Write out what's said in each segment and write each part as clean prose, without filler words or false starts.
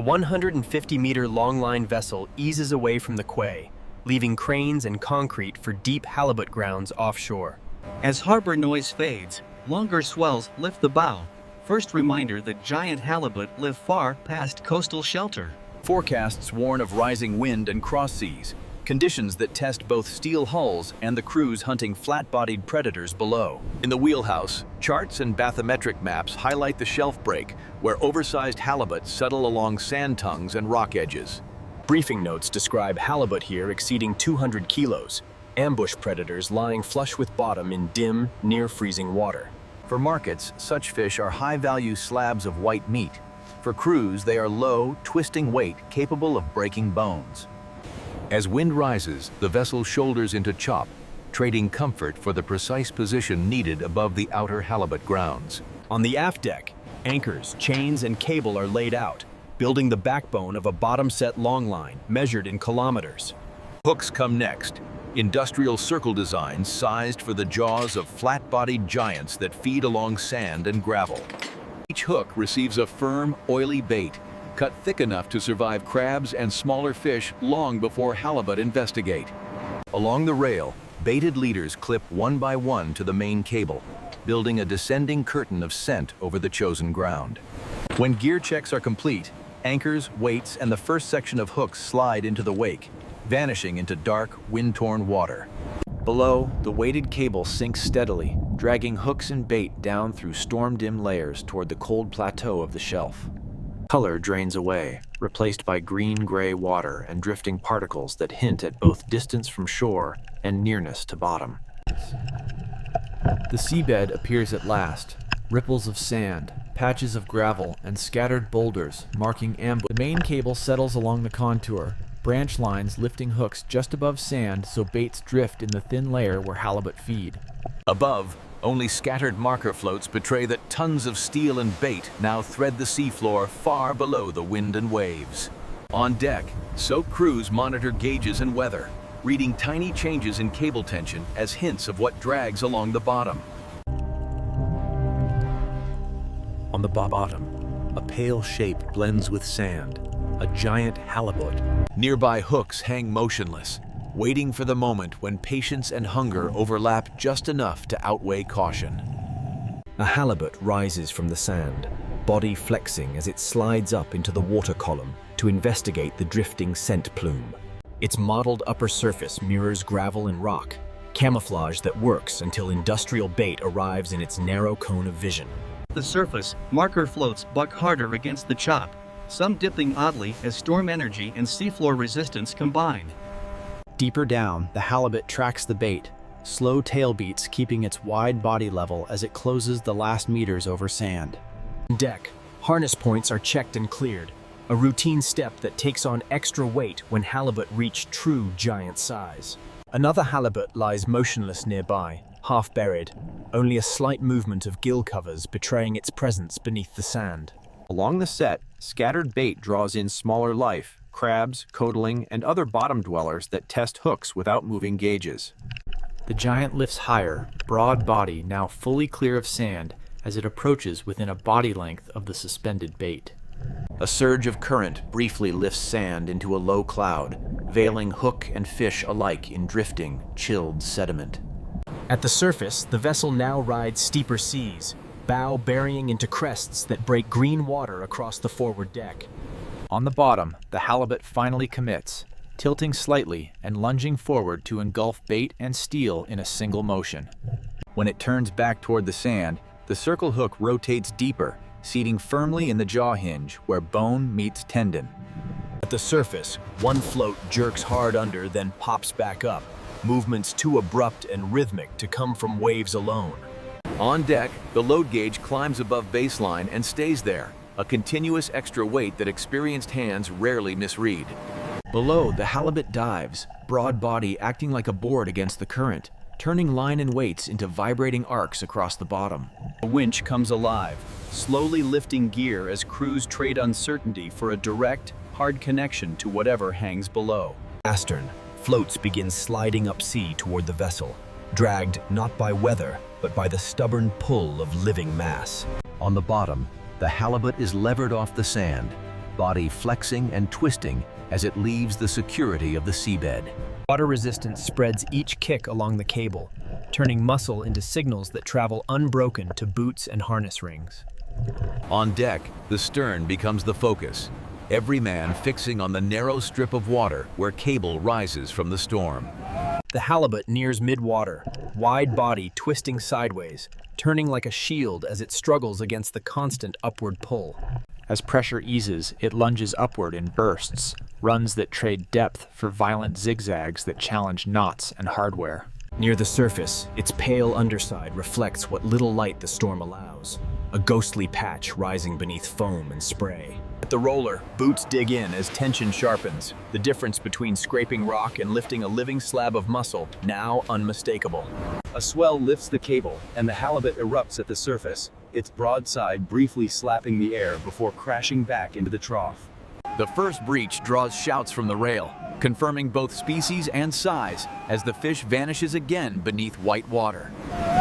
A 150-meter longline vessel eases away from the quay, leaving cranes and concrete for deep halibut grounds offshore. As harbor noise fades, longer swells lift the bow. First reminder that giant halibut live far past coastal shelter. Forecasts warn of rising wind and cross seas, conditions that test both steel hulls and the crews hunting flat-bodied predators below. In the wheelhouse, charts and bathymetric maps highlight the shelf break, where oversized halibut settle along sand tongues and rock edges. Briefing notes describe halibut here exceeding 200 kilos, ambush predators lying flush with bottom in dim, near-freezing water. For markets, such fish are high-value slabs of white meat. For crews, they are low, twisting weight capable of breaking bones. As wind rises, the vessel shoulders into chop, trading comfort for the precise position needed above the outer halibut grounds. On the aft deck, anchors, chains, and cable are laid out, building the backbone of a bottom-set longline measured in kilometers. Hooks come next, industrial circle designs sized for the jaws of flat-bodied giants that feed along sand and gravel. Each hook receives a firm, oily bait, cut thick enough to survive crabs and smaller fish long before halibut investigate. Along the rail, baited leaders clip one by one to the main cable, building a descending curtain of scent over the chosen ground. When gear checks are complete, anchors, weights, and the first section of hooks slide into the wake, vanishing into dark, wind-torn water. Below, the weighted cable sinks steadily, dragging hooks and bait down through storm-dim layers toward the cold plateau of the shelf. Color drains away, replaced by green-gray water and drifting particles that hint at both distance from shore and nearness to bottom. The seabed appears at last, ripples of sand, patches of gravel, and scattered boulders marking ambush. The main cable settles along the contour, branch lines lifting hooks just above sand so baits drift in the thin layer where halibut feed. Above, only scattered marker floats betray that tons of steel and bait now thread the seafloor far below the wind and waves. On deck, soaked crews monitor gauges and weather, reading tiny changes in cable tension as hints of what drags along the bottom. On the bottom, a pale shape blends with sand, a giant halibut. Nearby hooks hang motionless, waiting for the moment when patience and hunger overlap just enough to outweigh caution. A halibut rises from the sand, body flexing as it slides up into the water column to investigate the drifting scent plume. Its mottled upper surface mirrors gravel and rock, camouflage that works until industrial bait arrives in its narrow cone of vision. The surface, marker floats buck harder against the chop, some dipping oddly as storm energy and seafloor resistance combine. Deeper down, the halibut tracks the bait, slow tail beats keeping its wide body level as it closes the last meters over sand. On deck, harness points are checked and cleared, a routine step that takes on extra weight when halibut reach true giant size. Another halibut lies motionless nearby, half buried, only a slight movement of gill covers betraying its presence beneath the sand. Along the set, scattered bait draws in smaller life, crabs, codling, and other bottom dwellers that test hooks without moving gauges. The giant lifts higher, broad body now fully clear of sand as it approaches within a body length of the suspended bait. A surge of current briefly lifts sand into a low cloud, veiling hook and fish alike in drifting, chilled sediment. At the surface, the vessel now rides steeper seas, bow burying into crests that break green water across the forward deck. On the bottom, the halibut finally commits, tilting slightly and lunging forward to engulf bait and steel in a single motion. When it turns back toward the sand, the circle hook rotates deeper, seating firmly in the jaw hinge where bone meets tendon. At the surface, one float jerks hard under, then pops back up, movements too abrupt and rhythmic to come from waves alone. On deck, the load gauge climbs above baseline and stays there, a continuous extra weight that experienced hands rarely misread. Below, the halibut dives, broad body acting like a board against the current, turning line and weights into vibrating arcs across the bottom. The winch comes alive, slowly lifting gear as crews trade uncertainty for a direct, hard connection to whatever hangs below. Astern, floats begin sliding up sea toward the vessel, dragged not by weather, but by the stubborn pull of living mass. On the bottom, the halibut is levered off the sand, body flexing and twisting as it leaves the security of the seabed. Water resistance spreads each kick along the cable, turning muscle into signals that travel unbroken to boots and harness rings. On deck, the stern becomes the focus, every man fixing on the narrow strip of water where cable rises from the storm. The halibut nears mid-water, wide body twisting sideways, turning like a shield as it struggles against the constant upward pull. As pressure eases, it lunges upward in bursts, runs that trade depth for violent zigzags that challenge knots and hardware. Near the surface, its pale underside reflects what little light the storm allows, a ghostly patch rising beneath foam and spray. At the roller, boots dig in as tension sharpens, the difference between scraping rock and lifting a living slab of muscle now unmistakable. A swell lifts the cable, and the halibut erupts at the surface, its broadside briefly slapping the air before crashing back into the trough. The first breach draws shouts from the rail, confirming both species and size as the fish vanishes again beneath white water.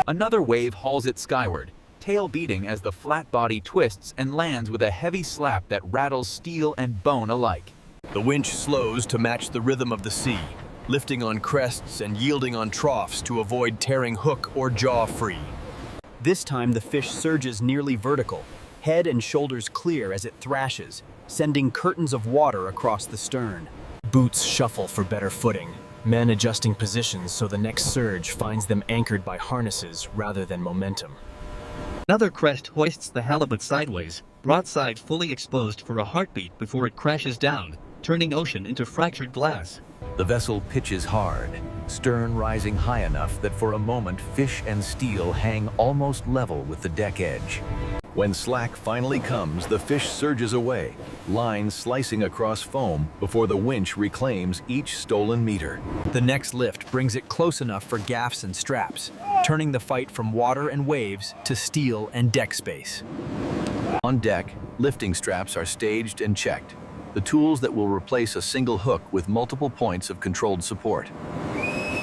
Another wave hauls it skyward, tail beating as the flat body twists and lands with a heavy slap that rattles steel and bone alike. The winch slows to match the rhythm of the sea, lifting on crests and yielding on troughs to avoid tearing hook or jaw free. This time the fish surges nearly vertical, head and shoulders clear as it thrashes, sending curtains of water across the stern. Boots shuffle for better footing, men adjusting positions so the next surge finds them anchored by harnesses rather than momentum. Another crest hoists the halibut sideways, broadside fully exposed for a heartbeat before it crashes down, turning ocean into fractured glass. The vessel pitches hard, stern rising high enough that for a moment fish and steel hang almost level with the deck edge. When slack finally comes, the fish surges away, line slicing across foam before the winch reclaims each stolen meter. The next lift brings it close enough for gaffs and straps, turning the fight from water and waves to steel and deck space. On deck, lifting straps are staged and checked, the tools that will replace a single hook with multiple points of controlled support.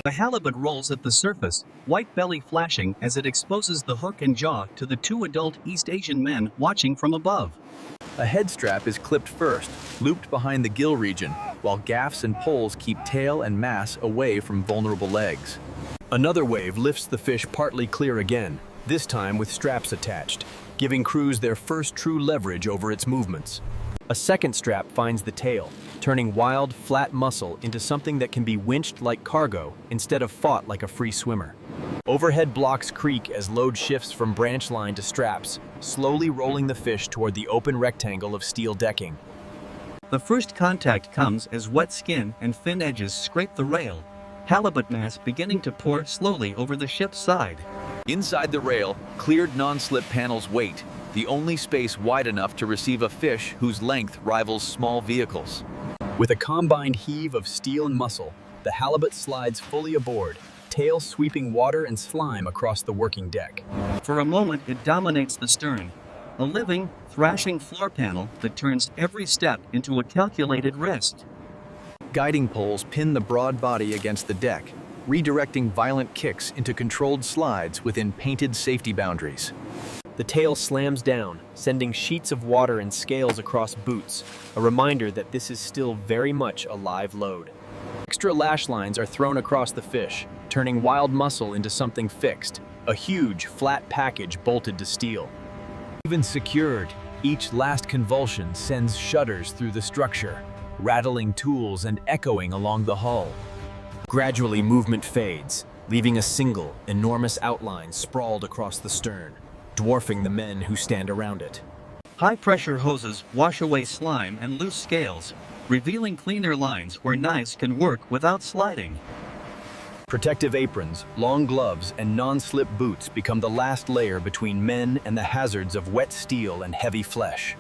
The halibut rolls at the surface, white belly flashing as it exposes the hook and jaw to the two adult East Asian men watching from above. A head strap is clipped first, looped behind the gill region, while gaffs and poles keep tail and mass away from vulnerable legs. Another wave lifts the fish partly clear again, this time with straps attached, giving crews their first true leverage over its movements. A second strap finds the tail, turning wild, flat muscle into something that can be winched like cargo instead of fought like a free swimmer. Overhead blocks creak as load shifts from branch line to straps, slowly rolling the fish toward the open rectangle of steel decking. The first contact comes as wet skin and fin edges scrape the rail, halibut mass beginning to pour slowly over the ship's side. Inside the rail, cleared non-slip panels wait, the only space wide enough to receive a fish whose length rivals small vehicles. With a combined heave of steel and muscle, the halibut slides fully aboard, tail sweeping water and slime across the working deck. For a moment, it dominates the stern, a living, thrashing floor panel that turns every step into a calculated risk. Guiding poles pin the broad body against the deck, redirecting violent kicks into controlled slides within painted safety boundaries. The tail slams down, sending sheets of water and scales across boots, a reminder that this is still very much a live load. Extra lash lines are thrown across the fish, turning wild muscle into something fixed, a huge, flat package bolted to steel. Even secured, each last convulsion sends shudders through the structure, rattling tools and echoing along the hull. Gradually, movement fades, leaving a single, enormous outline sprawled across the stern, dwarfing the men who stand around it. High-pressure hoses wash away slime and loose scales, revealing cleaner lines where knives can work without sliding. Protective aprons, long gloves, and non-slip boots become the last layer between men and the hazards of wet steel and heavy flesh.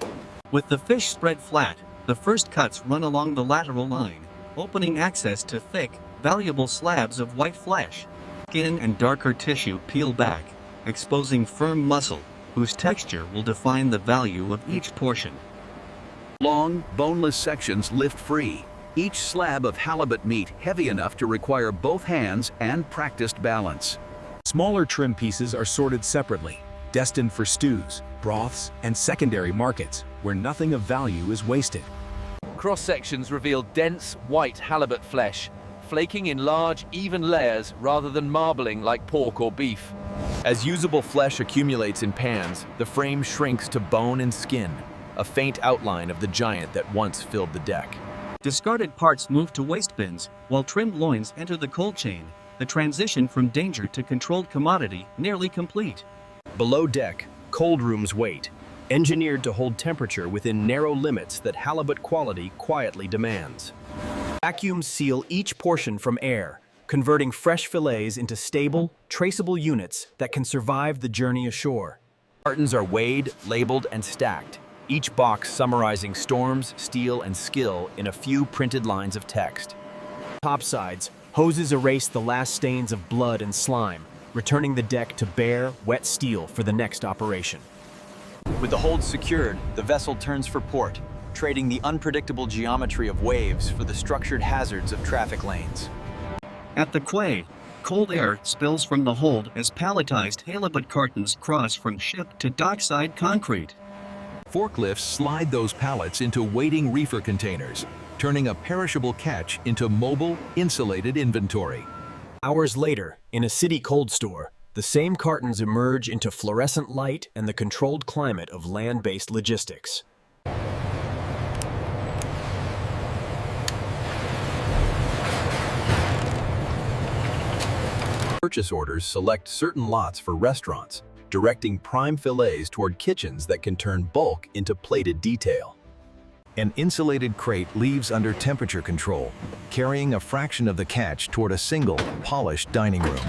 With the fish spread flat, the first cuts run along the lateral line, opening access to thick, valuable slabs of white flesh. Skin and darker tissue peel back, exposing firm muscle, whose texture will define the value of each portion. Long, boneless sections lift free, each slab of halibut meat heavy enough to require both hands and practiced balance. Smaller trim pieces are sorted separately, destined for stews, broths, and secondary markets, where nothing of value is wasted. Cross-sections reveal dense, white halibut flesh, flaking in large, even layers rather than marbling like pork or beef. As usable flesh accumulates in pans, the frame shrinks to bone and skin, a faint outline of the giant that once filled the deck. Discarded parts move to waste bins, while trimmed loins enter the cold chain, the transition from danger to controlled commodity nearly complete. Below deck, cold rooms wait, engineered to hold temperature within narrow limits that halibut quality quietly demands. Vacuums seal each portion from air, converting fresh fillets into stable, traceable units that can survive the journey ashore. Cartons are weighed, labeled, and stacked, each box summarizing storms, steel, and skill in a few printed lines of text. Topsides, hoses erase the last stains of blood and slime, returning the deck to bare, wet steel for the next operation. With the hold secured, the vessel turns for port, trading the unpredictable geometry of waves for the structured hazards of traffic lanes. At the quay, cold air spills from the hold as palletized halibut cartons cross from ship to dockside concrete. Forklifts slide those pallets into waiting reefer containers, turning a perishable catch into mobile, insulated inventory. Hours later, in a city cold store, the same cartons emerge into fluorescent light and the controlled climate of land-based logistics. Purchase orders select certain lots for restaurants, directing prime fillets toward kitchens that can turn bulk into plated detail. An insulated crate leaves under temperature control, carrying a fraction of the catch toward a single, polished dining room.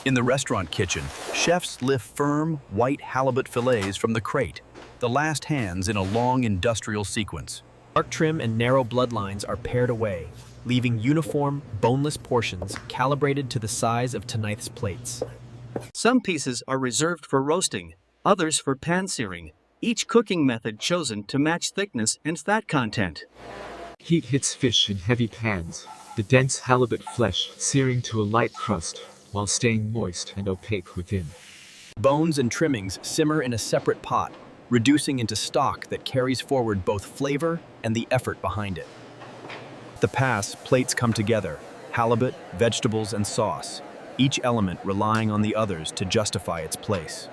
In the restaurant kitchen, chefs lift firm, white halibut fillets from the crate, the last hands in a long industrial sequence. Dark trim and narrow bloodlines are pared away, leaving uniform, boneless portions calibrated to the size of tonight's plates. Some pieces are reserved for roasting, others for pan-searing, each cooking method chosen to match thickness and fat content. Heat hits fish in heavy pans, the dense halibut flesh searing to a light crust while staying moist and opaque within. Bones and trimmings simmer in a separate pot, reducing into stock that carries forward both flavor and the effort behind it. At the pass, plates come together, halibut, vegetables, and sauce, each element relying on the others to justify its place.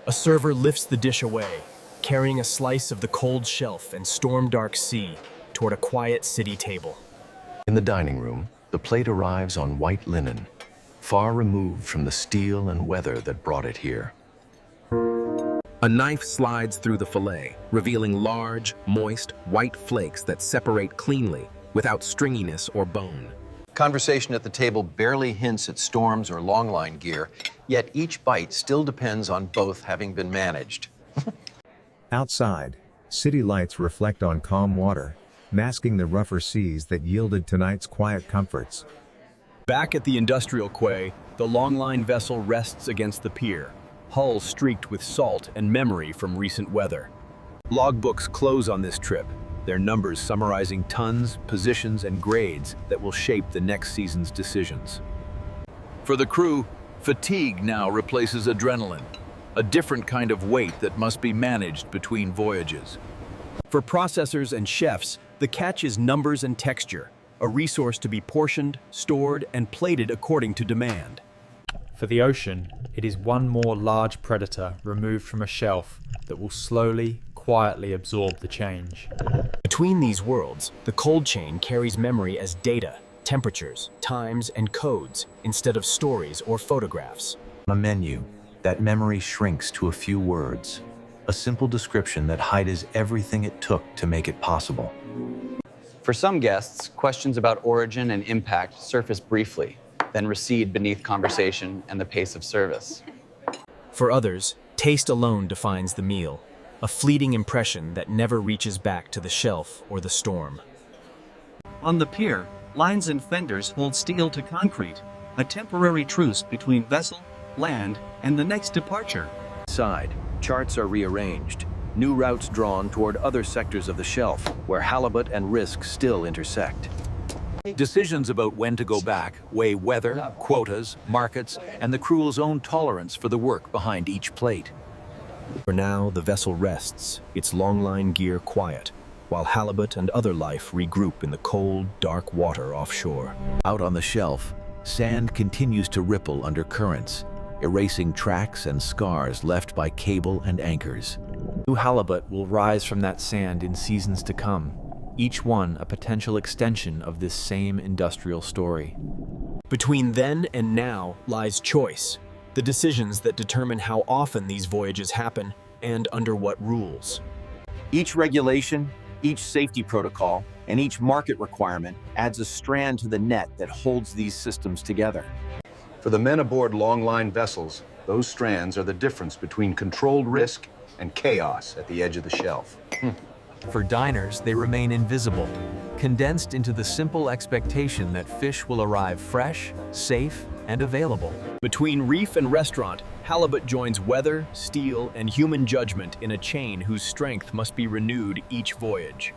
A server lifts the dish away, carrying a slice of the cold shelf and storm-dark sea toward a quiet city table. In the dining room, the plate arrives on white linen, far removed from the steel and weather that brought it here. A knife slides through the fillet, revealing large, moist, white flakes that separate cleanly, without stringiness or bone. Conversation at the table barely hints at storms or longline gear, yet each bite still depends on both having been managed. Outside, city lights reflect on calm water, masking the rougher seas that yielded tonight's quiet comforts. Back at the industrial quay, the Longline vessel rests against the pier, hull streaked with salt and memory from recent weather. Logbooks close on this trip, their numbers summarizing tons, positions, and grades that will shape the next season's decisions. For the crew, fatigue now replaces adrenaline, a different kind of weight that must be managed between voyages. For processors and chefs, the catch is numbers and texture, a resource to be portioned, stored, and plated according to demand. For the ocean, it is one more large predator removed from a shelf that will slowly, quietly absorb the change. Between these worlds, the cold chain carries memory as data, temperatures, times, and codes, instead of stories or photographs. On a menu, that memory shrinks to a few words, a simple description that hides everything it took to make it possible. For some guests, questions about origin and impact surface briefly, then recede beneath conversation and the pace of service. For others, taste alone defines the meal, a fleeting impression that never reaches back to the shelf or the storm. On the pier, lines and fenders hold steel to concrete, a temporary truce between vessel, land, and the next departure. Side, charts are rearranged, new routes drawn toward other sectors of the shelf, where halibut and risk still intersect. Decisions about when to go back weigh weather, quotas, markets, and the crew's own tolerance for the work behind each plate. For now, the vessel rests, its longline gear quiet, while halibut and other life regroup in the cold, dark water offshore. Out on the shelf, sand continues to ripple under currents, erasing tracks and scars left by cable and anchors. New halibut will rise from that sand in seasons to come, each one a potential extension of this same industrial story. Between then and now lies choice, the decisions that determine how often these voyages happen and under what rules. Each regulation, each safety protocol, and each market requirement adds a strand to the net that holds these systems together. For the men aboard Longline vessels, those strands are the difference between controlled risk and chaos at the edge of the shelf. For diners, they remain invisible, condensed into the simple expectation that fish will arrive fresh, safe, and available. Between reef and restaurant, halibut joins weather, steel, and human judgment in a chain whose strength must be renewed each voyage.